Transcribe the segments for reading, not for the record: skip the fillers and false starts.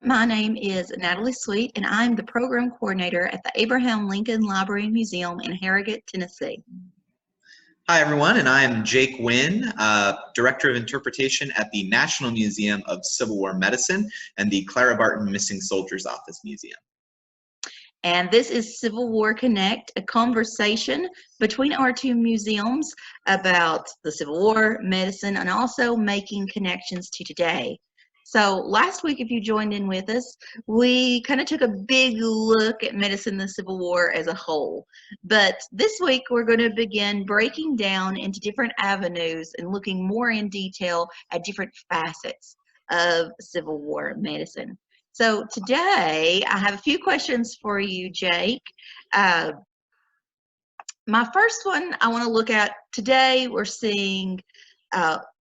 My name is Natalie Sweet, and I'm the program coordinator at the Abraham Lincoln Library and Museum in Harrogate, Tennessee. Hi, everyone, and I am Jake Wynn, Director of Interpretation at the National Museum of Civil War Medicine and the Clara Barton Missing Soldiers Office Museum. And this is Civil War Connect, a conversation between our two museums about the Civil War, medicine, and also making connections to today. So last week, if you joined in with us, we kind of took a big look at medicine and the Civil War as a whole. But this week, we're going to begin breaking down into different avenues and looking more in detail at different facets of Civil War medicine. So today, I have a few questions for you, Jake. My first one I want to look at today, we're seeing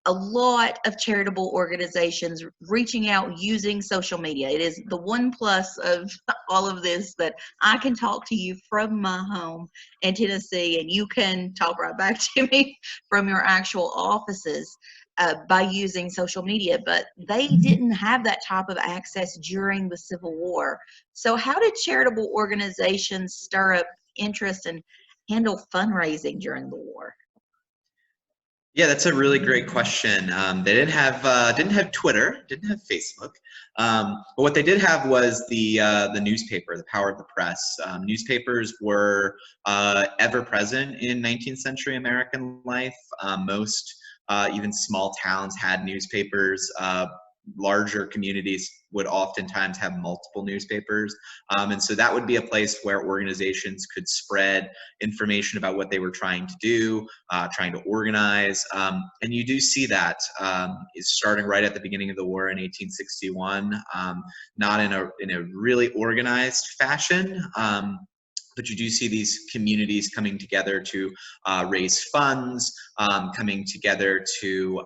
a lot of charitable organizations reaching out using social media. It is the one plus of all of this that I can talk to you from my home in Tennessee, and you can talk right back to me from your actual offices by using social media. But they didn't have that type of access during the Civil War. So how did charitable organizations stir up interest and handle fundraising during the war? Yeah, that's a really great question. They didn't have Twitter, didn't have Facebook, but what they did have was the newspaper, the power of the press. Newspapers were ever present in 19th century American life. Most even small towns had newspapers. Larger communities would oftentimes have multiple newspapers. And so that would be a place where organizations could spread information about what they were trying to do, trying to organize. And you do see that is starting right at the beginning of the war in 1861, not in a really organized fashion. But you do see these communities coming together to raise funds, coming together to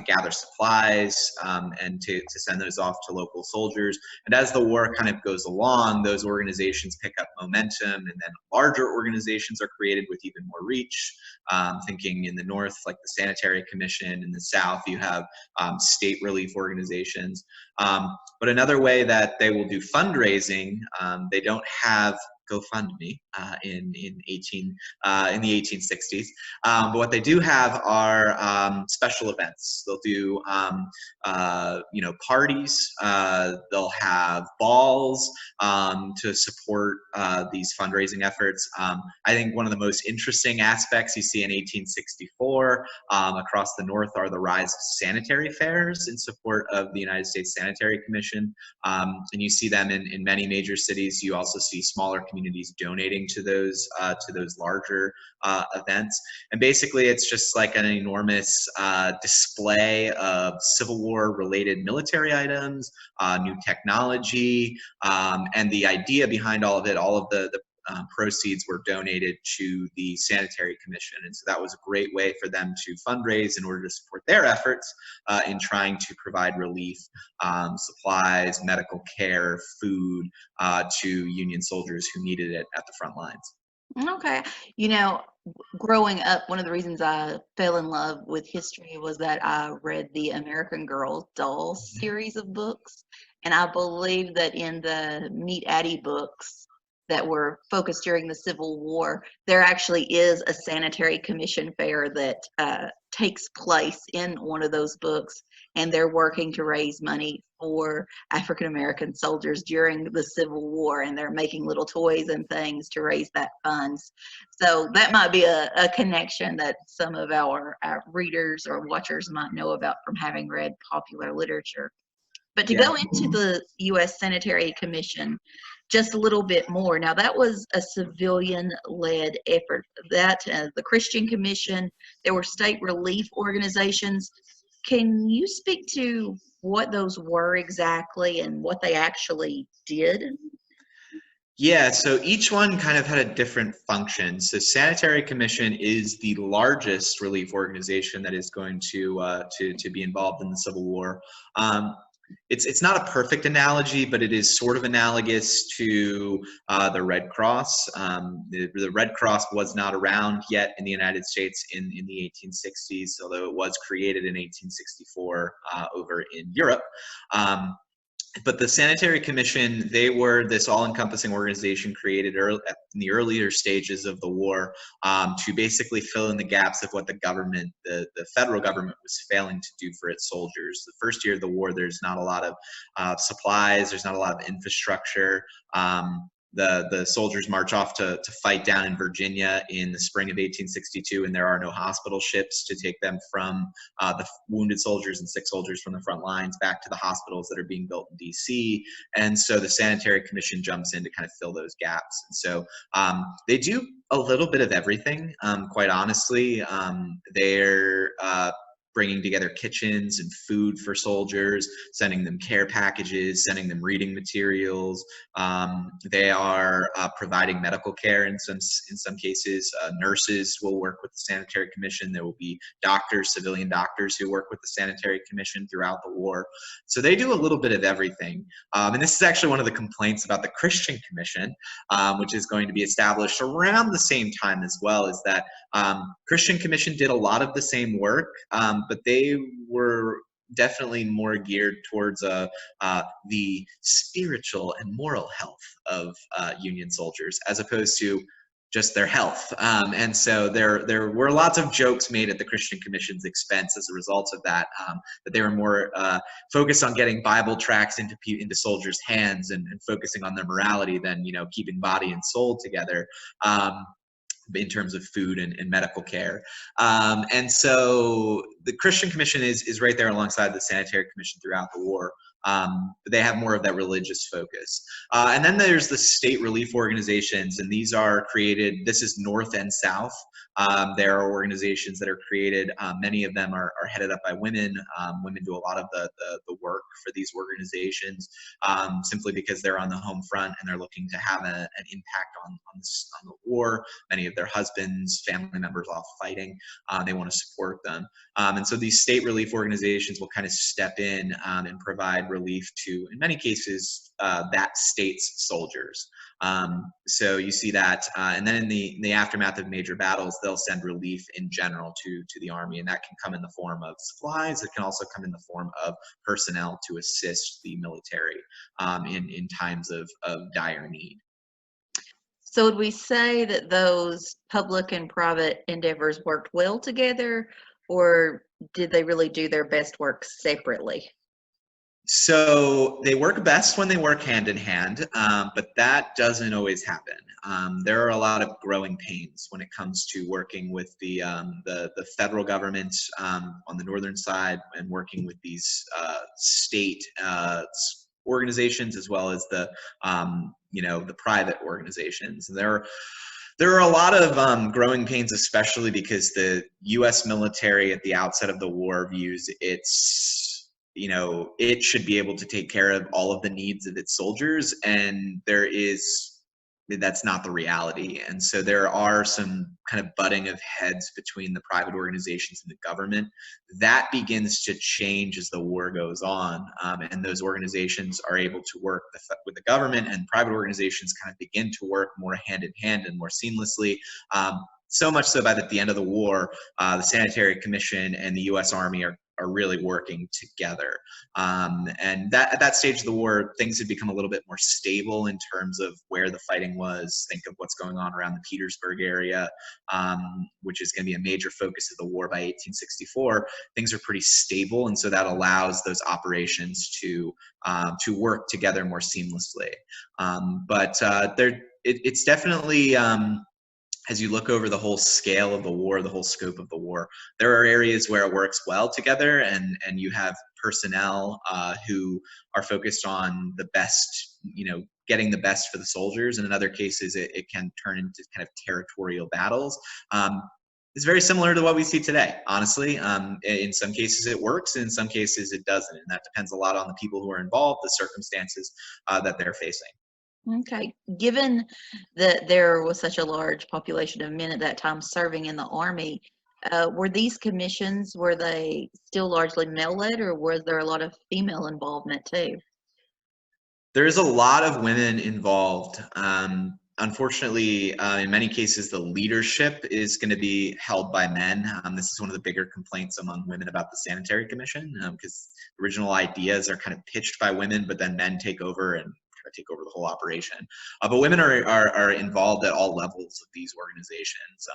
gather supplies, and to send those off to local soldiers. And as the war kind of goes along, those organizations pick up momentum, and then larger organizations are created with even more reach. Thinking in the North, like the Sanitary Commission. In the South, you have state relief organizations. But another way that they will do fundraising, they don't have GoFundMe in the 1860s. But what they do have are special events. They'll do parties. They'll have balls to support these fundraising efforts. I think one of the most interesting aspects you see in 1864 across the North are the rise of sanitary fairs in support of the United States Sanitary Commission. And you see them in many major cities. You also see smaller communities donating to those larger events. And basically, it's just like an enormous display of Civil War related military items, new technology, and the idea behind all of it, all of the proceeds were donated to the Sanitary Commission. And so that was a great way for them to fundraise in order to support their efforts in trying to provide relief, supplies, medical care, food to Union soldiers who needed it at the front lines. Okay. Growing up, one of the reasons I fell in love with history was that I read the American Girl doll series of books. And I believe that in the Meet Addie books that were focused during the Civil War, there actually is a sanitary commission fair that takes place in one of those books, and they're working to raise money for African American soldiers during the Civil War, and they're making little toys and things to raise that funds. So that might be a connection that some of our readers or watchers might know about from having read popular literature. But to go into the U.S. Sanitary Commission just a little bit more, now that was a civilian-led effort. That the Christian Commission, there were state relief organizations. Can you speak to what those were exactly and what they actually did? Yeah, so each one kind of had a different function. So Sanitary Commission is the largest relief organization that is going to be involved in the Civil War. It's not a perfect analogy, but it is sort of analogous to the Red Cross. The Red Cross was not around yet in the United States in the 1860s, although it was created in 1864 over in Europe. But the Sanitary Commission, they were this all-encompassing organization created in the earlier stages of the war to basically fill in the gaps of what the government, the federal government, was failing to do for its soldiers. The first year of the war, there's not a lot of supplies, there's not a lot of infrastructure. The soldiers march off to fight down in Virginia in the spring of 1862, and there are no hospital ships to take them from the wounded soldiers and sick soldiers from the front lines back to the hospitals that are being built in DC. And so the Sanitary Commission jumps in to kind of fill those gaps. And so they do a little bit of everything, quite honestly. They're bringing together kitchens and food for soldiers, sending them care packages, sending them reading materials. They are providing medical care in some cases. Nurses will work with the Sanitary Commission. There will be doctors, civilian doctors, who work with the Sanitary Commission throughout the war. So they do a little bit of everything. And this is actually one of the complaints about the Christian Commission, which is going to be established around the same time as well, is that Christian Commission did a lot of the same work, but they were definitely more geared towards the spiritual and moral health of Union soldiers, as opposed to just their health. And so there were lots of jokes made at the Christian Commission's expense as a result of that, that they were more focused on getting Bible tracts into soldiers' hands and focusing on their morality than, keeping body and soul together. In terms of food and medical care. And so the Christian Commission is right there alongside the Sanitary Commission throughout the war. They have more of that religious focus. And then there's the state relief organizations, and these are created, this is North and South. There are organizations that are created. Many of them are headed up by women. Women do a lot of the work for these organizations, simply because they're on the home front and they're looking to have an impact on the war. Many of their husbands, family members off fighting, they want to support them. And so these state relief organizations will kind of step in and provide relief to, in many cases, that state's soldiers. So you see that, and then in the aftermath of major battles, they'll send relief in general to the Army, and that can come in the form of supplies. It can also come in the form of personnel to assist the military in times of dire need. So would we say that those public and private endeavors worked well together, or did they really do their best work separately? So they work best when they work hand in hand, but that doesn't always happen. There are a lot of growing pains when it comes to working with the federal government on the northern side and working with these state organizations, as well as the private organizations. There are a lot of growing pains, especially because the U.S. military at the outset of the war views it should be able to take care of all of the needs of its soldiers, and that's not the reality. And so there are some kind of butting of heads between the private organizations and the government. That begins to change as the war goes on, and those organizations are able to work with the government, and private organizations kind of begin to work more hand in hand and more seamlessly. So much so that at the end of the war, the Sanitary Commission and the U.S. Army are really working together. And at that stage of the war, things had become a little bit more stable in terms of where the fighting was. Think of what's going on around the Petersburg area, which is going to be a major focus of the war by 1864. Things are pretty stable, and so that allows those operations to work together more seamlessly. But it's definitely, as you look over the whole scale of the war, the whole scope of the war, there are areas where it works well together, and you have personnel who are focused on the best, getting the best for the soldiers. And in other cases, it can turn into kind of territorial battles. It's very similar to what we see today, honestly. In some cases it works, in some cases it doesn't. And that depends a lot on the people who are involved, the circumstances that they're facing. Okay. Given that there was such a large population of men at that time serving in the Army, were these commissions, were they still largely male-led, or was there a lot of female involvement too? There is a lot of women involved. unfortunately, in many cases, the leadership is going to be held by men. This is one of the bigger complaints among women about the Sanitary Commission, because original ideas are kind of pitched by women, but then men take over and take over the whole operation. But women are involved at all levels of these organizations,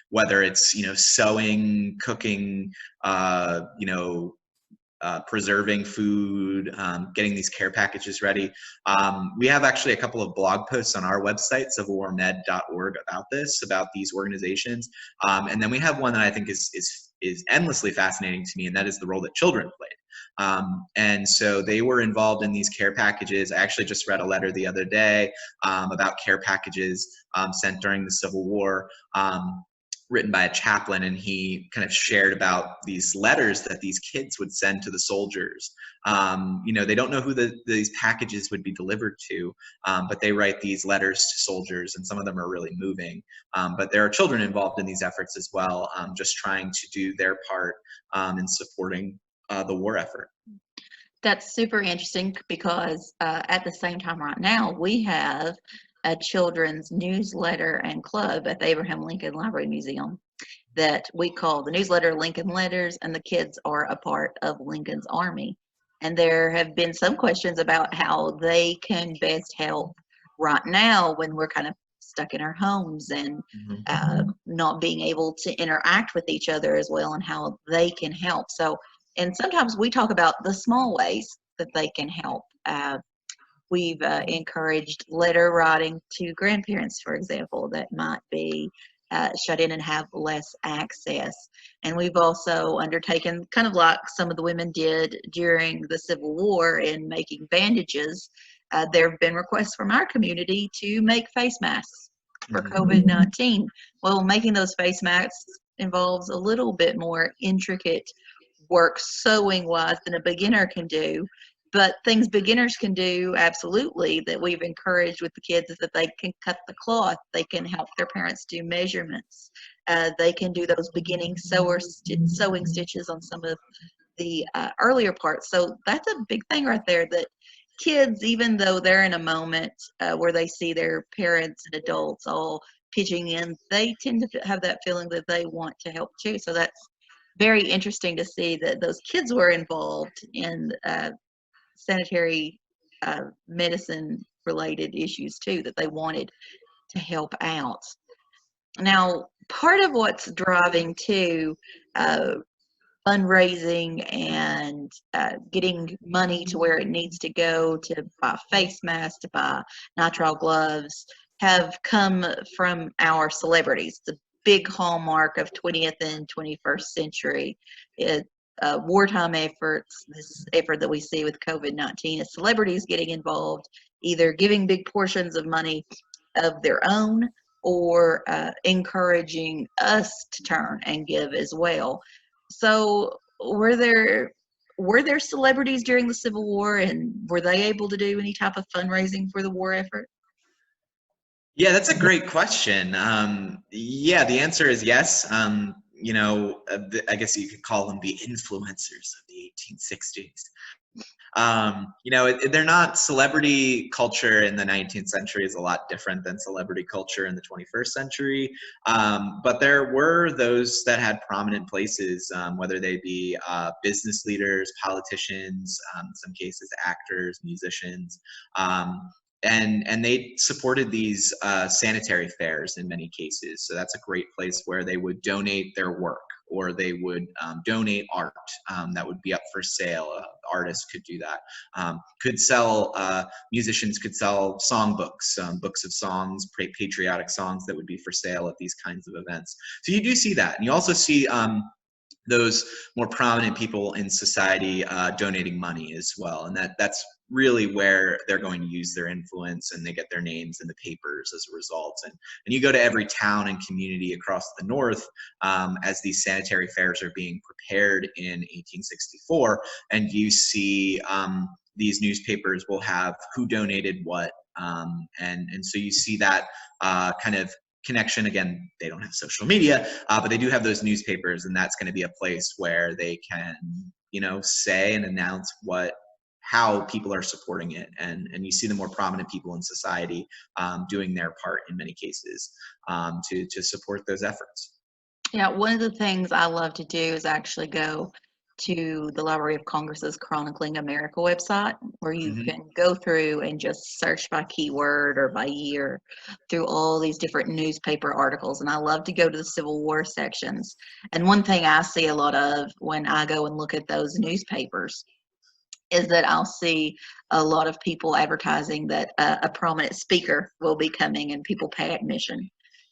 whether it's, sewing, cooking, preserving food, getting these care packages ready. We have actually a couple of blog posts on our website, civilwarmed.org, about these organizations. And then we have one that I think is endlessly fascinating to me, and that is the role that children played. And so they were involved in these care packages. I actually just read a letter the other day about care packages sent during the Civil War. Written by a chaplain, and he kind of shared about these letters that these kids would send to the soldiers. They don't know who these packages would be delivered to, but they write these letters to soldiers, and some of them are really moving. But there are children involved in these efforts as well, just trying to do their part in supporting the war effort. That's super interesting because at the same time right now, we have a children's newsletter and club at the Abraham Lincoln Library Museum that we call the newsletter Lincoln Letters, and the kids are a part of Lincoln's Army. And there have been some questions about how they can best help right now when we're kind of stuck in our homes and not being able to interact with each other as well, and how they can help. So, and sometimes we talk about the small ways that they can help. We've encouraged letter writing to grandparents, for example, that might be shut in and have less access. And we've also undertaken, kind of like some of the women did during the Civil War in making bandages, there have been requests from our community to make face masks for COVID-19. Well, making those face masks involves a little bit more intricate work sewing-wise than a beginner can do. But things beginners can do, absolutely, that we've encouraged with the kids, is that they can cut the cloth. They can help their parents do measurements. They can do those beginning sewing stitches on some of the earlier parts. So that's a big thing right there, that kids, even though they're in a moment where they see their parents and adults all pitching in, they tend to have that feeling that they want to help too. So that's very interesting to see that those kids were involved in sanitary medicine related issues too, that they wanted to help out. Now, part of what's driving too fundraising and getting money to where it needs to go to buy face masks, to buy nitrile gloves, have come from our celebrities. The big hallmark of 20th and 21st century wartime efforts, this effort that we see with COVID-19, is celebrities getting involved, either giving big portions of money of their own or encouraging us to turn and give as well. So were there celebrities during the Civil War, and were they able to do any type of fundraising for the war effort? Yeah, that's a great question. Yeah, the answer is yes. I guess you could call them the influencers of the 1860s. They're not, celebrity culture in the 19th century is a lot different than celebrity culture in the 21st century. But there were those that had prominent places, whether they be business leaders, politicians, in some cases actors, musicians. And they supported these sanitary fairs in many cases. So that's a great place where they would donate their work, or they would donate art that would be up for sale. Artists could do that. Musicians could sell songbooks, books of songs, patriotic songs that would be for sale at these kinds of events. So you do see that. And you also see those more prominent people in society donating money as well. And that's really where they're going to use their influence, and they get their names in the papers as a result. And you go to every town and community across the North as these sanitary fairs are being prepared in 1864, and you see these newspapers will have who donated what. And so you see that kind of connection. Again, they don't have social media, but they do have those newspapers, and that's going to be a place where they can, say and announce how people are supporting it, and you see the more prominent people in society doing their part in many cases to support those efforts. Yeah, one of the things I love to do is actually go to the Library of Congress's Chronicling America website, where you Hmm. can go through and just search by keyword or by year through all these different newspaper articles. And I love to go to the Civil War sections. And one thing I see a lot of when I go and look at those newspapers is that I'll see a lot of people advertising that a prominent speaker will be coming and people pay admission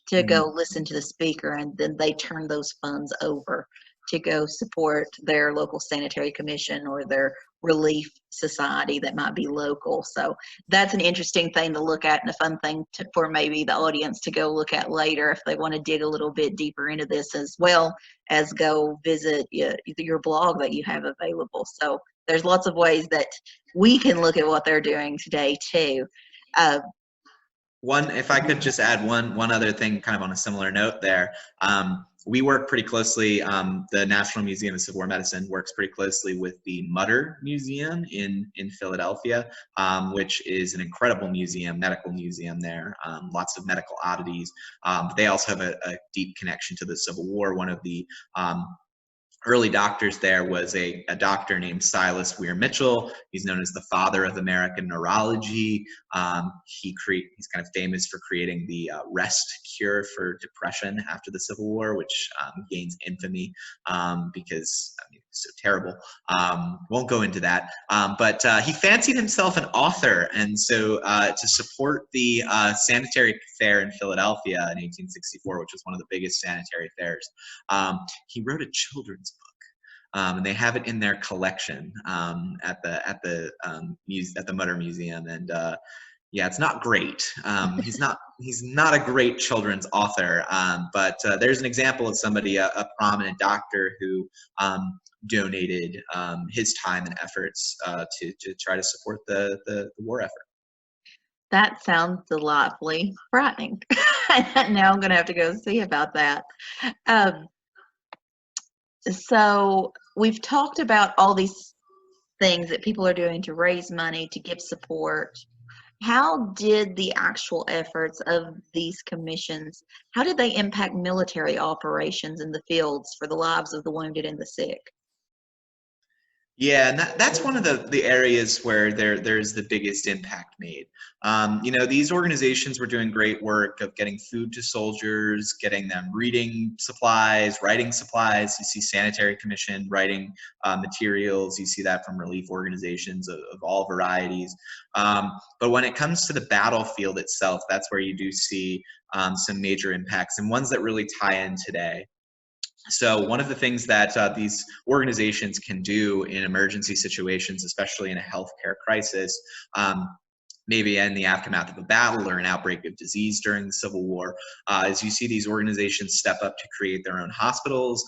to go listen to the speaker, and then they turn those funds over to go support their local sanitary commission or their relief society that might be local. So that's an interesting thing to look at and a fun thing for maybe the audience to go look at later if they want to dig a little bit deeper into this, as well as go visit your blog that you have available. So there's lots of ways that we can look at what they're doing today too. Uh, If I could just add one other thing, kind of on a similar note there. We work pretty closely. The National Museum of Civil War Medicine works pretty closely with the Mutter Museum in Philadelphia, which is an incredible museum, medical museum there. Lots of medical oddities. But they also have a deep connection to the Civil War. One of the early doctors there was a doctor named Silas Weir Mitchell. He's known as the father of American neurology. He's kind of famous for creating the rest cure for depression after the Civil War, which gains infamy because it's so terrible. Won't go into that. But he fancied himself an author, and so to support the sanitary fair in Philadelphia in 1864, which was one of the biggest sanitary fairs, he wrote a children's book. And they have it in their collection at the Mutter Museum, and yeah, it's not great. He's not a great children's author, but there's an example of somebody, a prominent doctor who donated his time and efforts to try to support the war effort. that sounds delightfully frightening. Now I'm going to have to go see about that. Um, so we've talked about all these things that people are doing to raise money, to give support. How did the actual efforts of these commissions, how did they impact military operations in the fields for the lives of the wounded and the sick? Yeah, and that's one of the areas where there's the biggest impact made. These organizations were doing great work of getting food to soldiers, getting them reading supplies, writing supplies. You see Sanitary Commission writing materials. You see that from relief organizations of all varieties. But when it comes to the battlefield itself, that's where you do see some major impacts, and ones that really tie in today. So one of the things that these organizations can do in emergency situations, especially in a healthcare crisis, maybe in the aftermath of a battle or an outbreak of disease during the Civil War, is you see these organizations step up to create their own hospitals.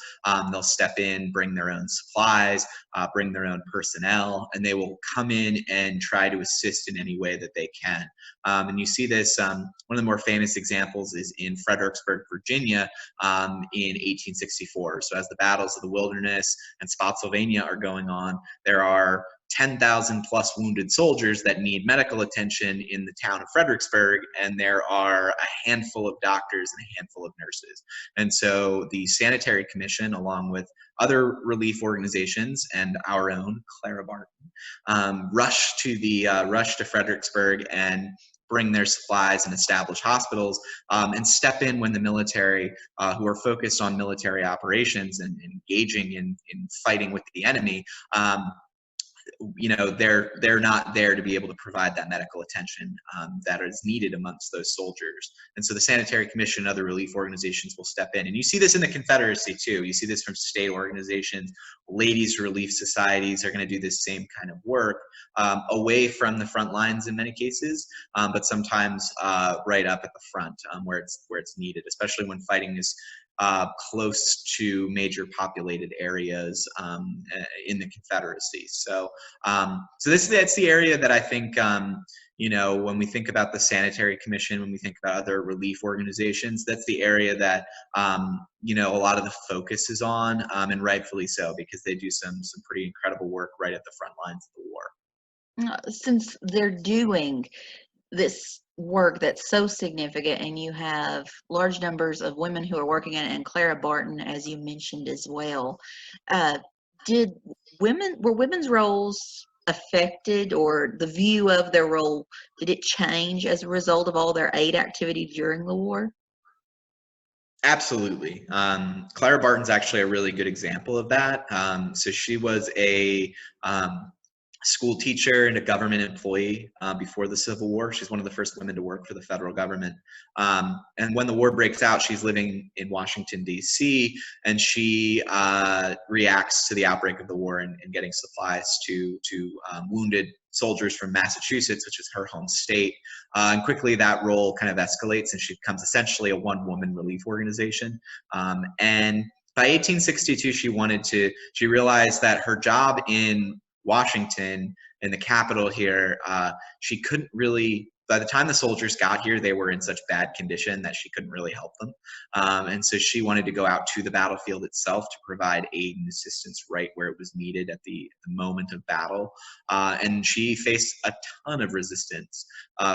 They'll step in, bring their own supplies, bring their own personnel, and they will come in and try to assist in any way that they can. And you see this, one of the more famous examples is in Fredericksburg, Virginia, in 1864. So as the battles of the Wilderness and Spotsylvania are going on, there are 10,000 plus wounded soldiers that need medical attention in the town of Fredericksburg, and there are a handful of doctors and a handful of nurses. And so the Sanitary Commission, along with other relief organizations and our own, Clara Barton, rush to Fredericksburg and bring their supplies and establish hospitals, and step in when the military, who are focused on military operations and engaging in fighting with the enemy, they're not there to be able to provide that medical attention that is needed amongst those soldiers. And so the Sanitary Commission and other relief organizations will step in. And you see this in the Confederacy too. You see this from state organizations. Ladies relief societies are going to do this same kind of work, away from the front lines in many cases, but sometimes right up at the front, where it's needed, especially when fighting is close to major populated areas in the Confederacy. So that's the area that I think, when we think about the Sanitary Commission, when we think about other relief organizations, that's the area that, a lot of the focus is on, and rightfully so, because they do some pretty incredible work right at the front lines of the war. Since they're doing this work that's so significant, and you have large numbers of women who are working in it, and Clara Barton, as you mentioned as well, uh, did were women's roles affected, or the view of their role, did it change as a result of all their aid activity during the war? Absolutely. Clara Barton's actually a really good example of that. So she was a school teacher and a government employee before the Civil War. She's one of the first women to work for the federal government. And when the war breaks out, she's living in Washington, D.C., and she reacts to the outbreak of the war and getting supplies to wounded soldiers from Massachusetts, which is her home state. And quickly that role kind of escalates, and she becomes essentially a one-woman relief organization. And by 1862, she realized that her job in Washington, in the capital here, she couldn't really, by the time the soldiers got here, they were in such bad condition that she couldn't really help them. And so she wanted to go out to the battlefield itself to provide aid and assistance right where it was needed at the moment of battle. And she faced a ton of resistance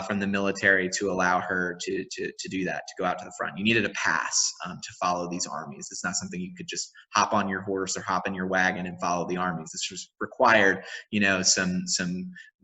from the military to allow her to do that, to go out to the front. You needed a pass to follow these armies. It's not something you could just hop on your horse or hop in your wagon and follow the armies. This was required, some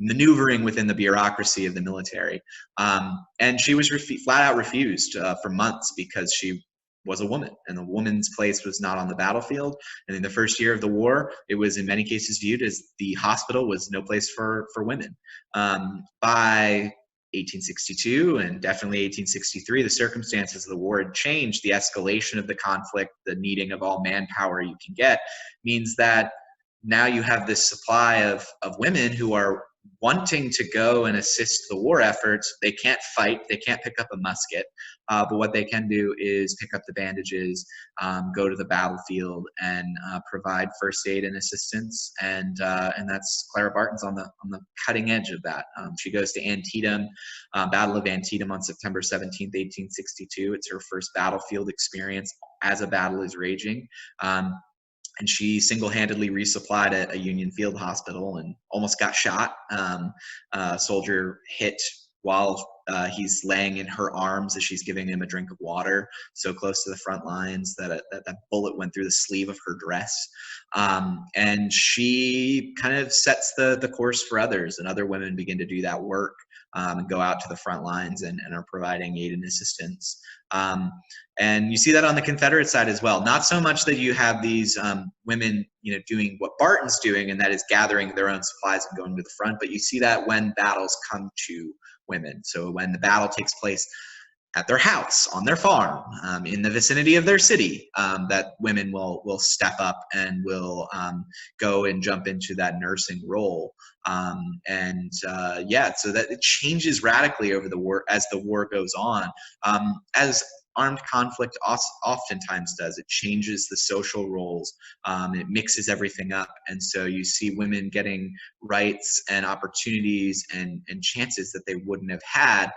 maneuvering within the bureaucracy of the military. And she was flat out refused for months because she was a woman, and the woman's place was not on the battlefield. And in the first year of the war, it was in many cases viewed as the hospital was no place for women. By 1862 and definitely 1863, the circumstances of the war had changed. The escalation of the conflict, the needing of all manpower you can get, means that now you have this supply of women who are wanting to go and assist the war efforts. They can't fight, they can't pick up a musket, but what they can do is pick up the bandages, go to the battlefield, and provide first aid and assistance. And that's Clara Barton's on the cutting edge of that. She goes to Antietam, Battle of Antietam on September 17th, 1862. It's her first battlefield experience as a battle is raging. And she single-handedly resupplied a Union field hospital and almost got shot. A soldier hit while he's laying in her arms as she's giving him a drink of water, so close to the front lines that that bullet went through the sleeve of her dress. And she kind of sets the course for others, and other women begin to do that work and go out to the front lines and are providing aid and assistance. And you see that on the Confederate side as well. Not so much that you have these women, doing what Barton's doing, and that is gathering their own supplies and going to the front, but you see that when battles come to women. So when the battle takes place at their house, on their farm, in the vicinity of their city, that women will step up and will go and jump into that nursing role. So that it changes radically over the war as the war goes on. As armed conflict oftentimes does, it changes the social roles. It mixes everything up, and so you see women getting rights and opportunities and chances that they wouldn't have had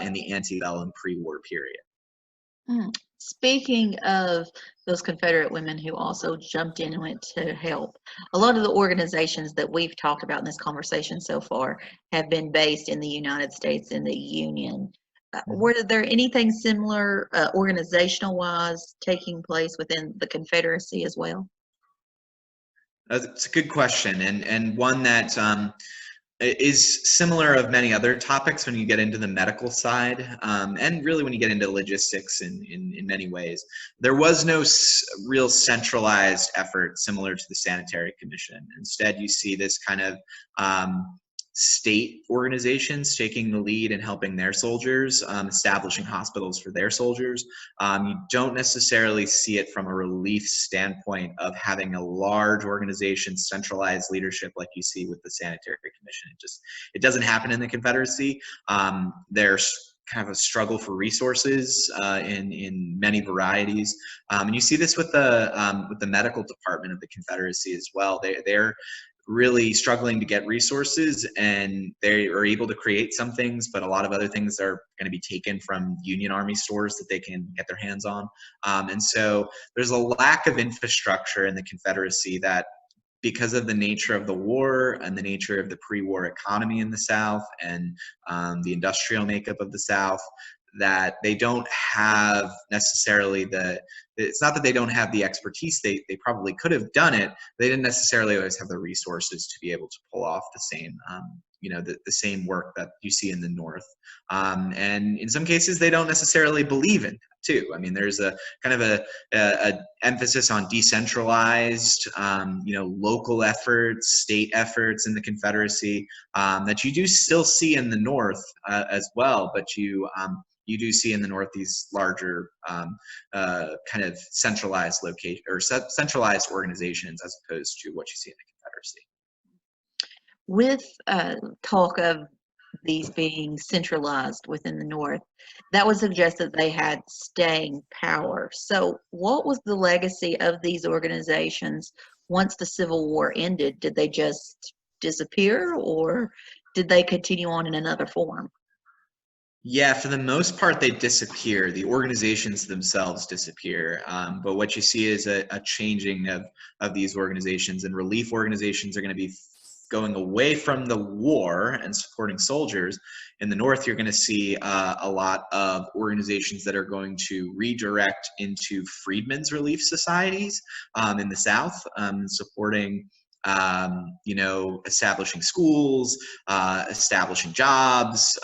in the antebellum pre-war period. Speaking of those Confederate women who also jumped in and went to help, a lot of the organizations that we've talked about in this conversation so far have been based in the United States in the Union. Were there anything similar organizational-wise taking place within the Confederacy as well? It's a good question, and one that is similar of many other topics when you get into the medical side, and really when you get into logistics in many ways. There was no real centralized effort similar to the Sanitary Commission. Instead, you see this kind of state organizations taking the lead and helping their soldiers, establishing hospitals for their soldiers. You don't necessarily see it from a relief standpoint of having a large organization, centralized leadership like you see with the Sanitary Commission. It doesn't happen in the Confederacy. There's kind of a struggle for resources in many varieties, and you see this with the medical department of the Confederacy as well. They're really struggling to get resources, and they are able to create some things, but a lot of other things are going to be taken from Union Army stores that they can get their hands on. And so there's a lack of infrastructure in the Confederacy that because of the nature of the war and the nature of the pre-war economy in the South and the industrial makeup of the South, that they don't have necessarily it's not that they don't have the expertise, they probably could have done it, they didn't necessarily always have the resources to be able to pull off the same, the same work that you see in the North. And in some cases, they don't necessarily believe in that too. I mean, there's a kind of a emphasis on decentralized, local efforts, state efforts in the Confederacy that you do still see in the North as well, but you do see in the North these larger kind of centralized location or centralized organizations as opposed to what you see in the Confederacy. With talk of these being centralized within the North, that would suggest that they had staying power. So what was the legacy of these organizations once the Civil War ended? Did they just disappear, or did they continue on in another form? Yeah, for the most part, they disappear. The organizations themselves disappear. But what you see is a changing of these organizations, and relief organizations are going to be going away from the war and supporting soldiers. In the North, you're going to see a lot of organizations that are going to redirect into freedmen's relief societies in the South, supporting establishing schools, establishing jobs,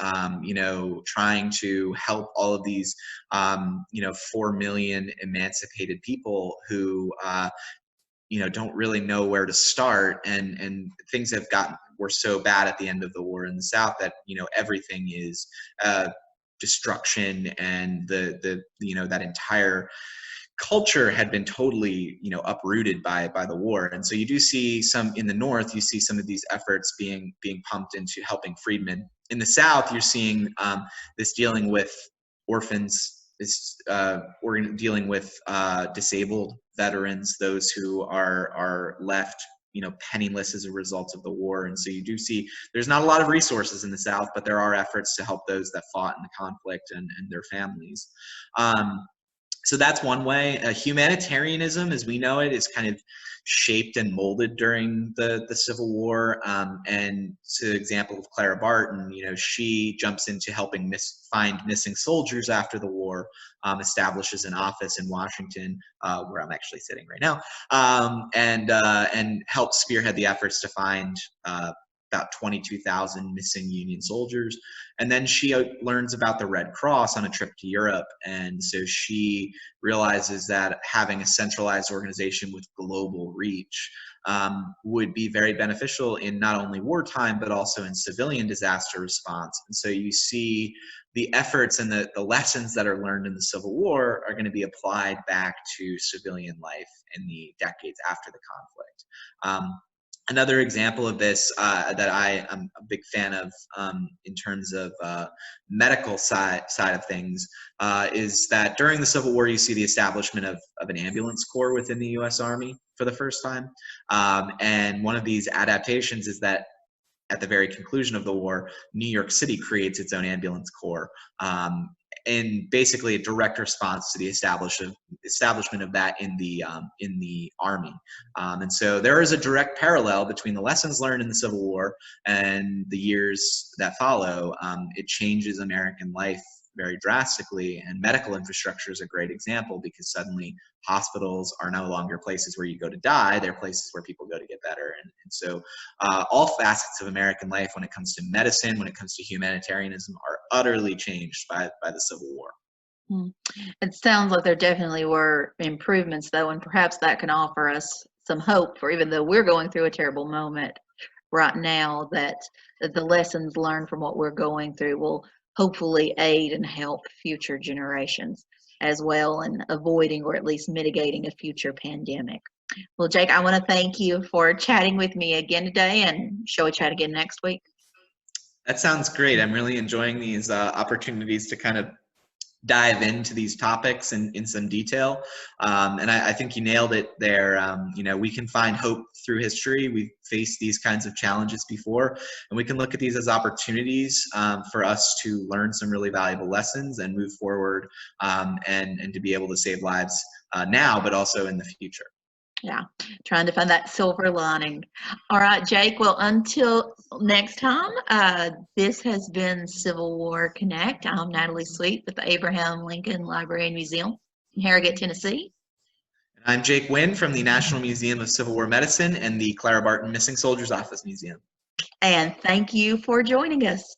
trying to help all of these, 4 million emancipated people who, don't really know where to start, and things were so bad at the end of the war in the South that, everything is destruction, and that entire culture had been totally uprooted by the war. And so you do see some in the North, you see some of these efforts being pumped into helping freedmen. In the South, you're seeing this dealing with orphans, this dealing with disabled veterans, those who are left penniless as a result of the war. And so you do see there's not a lot of resources in the South, but there are efforts to help those that fought in the conflict and their families. So that's one way. Humanitarianism, as we know it, is kind of shaped and molded during the Civil War. And to the example of Clara Barton, she jumps into helping find missing soldiers after the war, establishes an office in Washington, where I'm actually sitting right now, and helps spearhead the efforts to find about 22,000 missing Union soldiers. And then she learns about the Red Cross on a trip to Europe. And so she realizes that having a centralized organization with global reach would be very beneficial in not only wartime, but also in civilian disaster response. And so you see the efforts and the lessons that are learned in the Civil War are going to be applied back to civilian life in the decades after the conflict. Another example of this that I am a big fan of in terms of medical side of things is that during the Civil War, you see the establishment of an ambulance corps within the U.S. Army for the first time. And one of these adaptations is that at the very conclusion of the war, New York City creates its own ambulance corps, in basically a direct response to the establishment of that in the Army. And so there is a direct parallel between the lessons learned in the Civil War and the years that follow. It changes American life very drastically, and medical infrastructure is a great example, because suddenly hospitals are no longer places where you go to die, they're places where people go to get better. And so all facets of American life, when it comes to medicine, when it comes to humanitarianism, are utterly changed by the Civil War. It sounds like there definitely were improvements, though, and perhaps that can offer us some hope for, even though we're going through a terrible moment right now, that the lessons learned from what we're going through will hopefully aid and help future generations as well in avoiding or at least mitigating a future pandemic. Well, Jake, I want to thank you for chatting with me again today, and shall we chat again next week? That sounds great. I'm really enjoying these opportunities to kind of dive into these topics in some detail. And I think you nailed it there. We can find hope through history. We've faced these kinds of challenges before, and we can look at these as opportunities for us to learn some really valuable lessons and move forward, and to be able to save lives now, but also in the future. Yeah, trying to find that silver lining. All right, Jake. Well, until next time, this has been Civil War Connect. I'm Natalie Sweet with the Abraham Lincoln Library and Museum in Harrogate, Tennessee. And I'm Jake Wynn from the National Museum of Civil War Medicine and the Clara Barton Missing Soldiers Office Museum. And thank you for joining us.